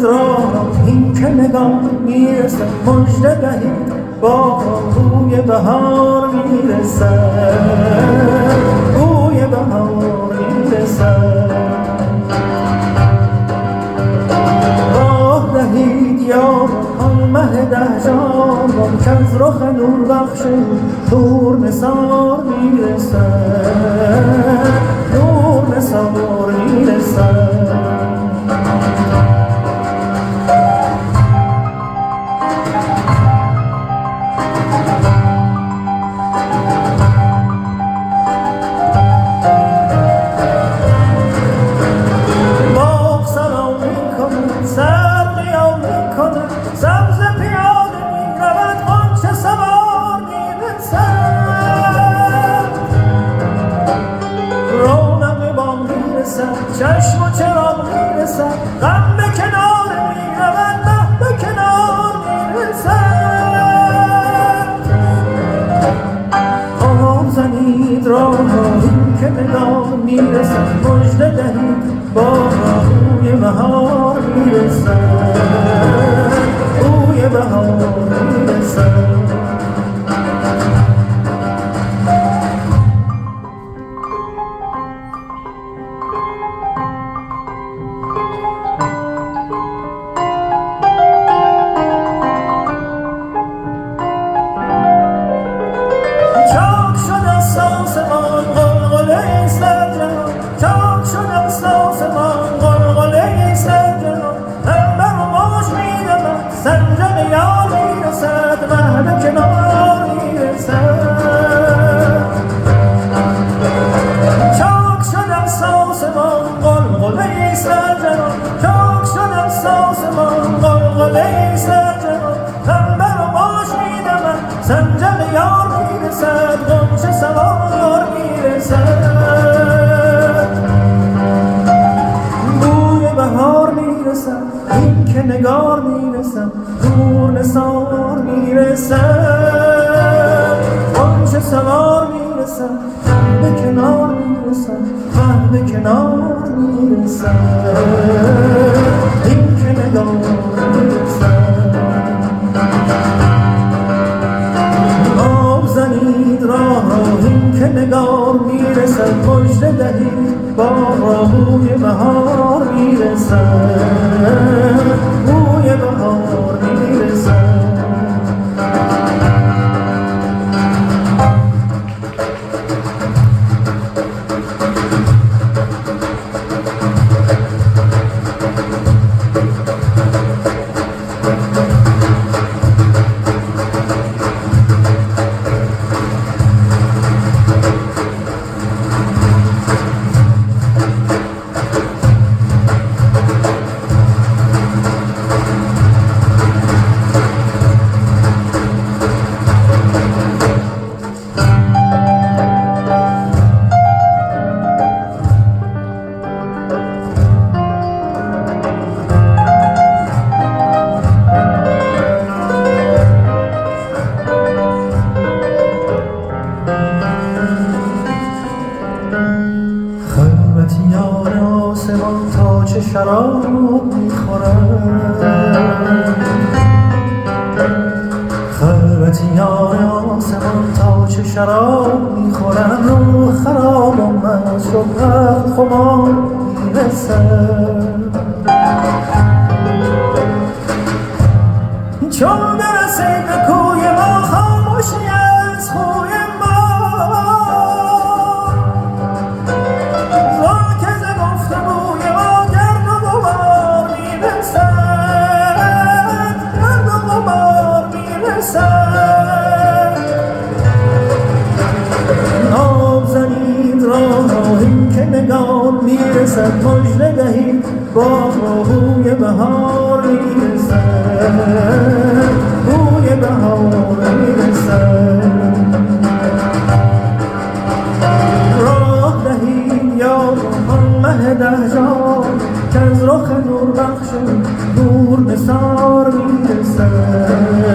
راه این که نگاه میرسه مژده دهید با بوی بهار میرسه بوی بهار میرسه راه دهید یار آن مه ده جان که از رخ نور بخش نور نثار میرسه نور نثار میرسه چشم و چراغ میرسد غم به کنار میرود مه به کنار میرسد آب زنید راه این که نگاه میرسد مژده دهید با بوی بهار میرسد بوی بهار میرسد سنجق یار میرسد غنچه سوار میرسد بوی بهار میرسد این که نگار میرسد نور نثار میرسد غنچه سوار میرسد به کنار میرسد مه به کنار میرسد این که نگار میرسد زنید راه این که نگار میرسد مژده دهید با بوی بهار میرسد بوی بهار میرسد شراب میخورم خلوتیان آسمان تا چه شراب میخورم رو خرابم از شبهت خمار میرسم چون برسه به کوی ما خاموشی از خوی نگار میرسد مژده دهید با بوی بهار میرسد بوی بهار میرسد راه دهید یار آن مه ده جان که از رخ نور بخش نور نثار میرسد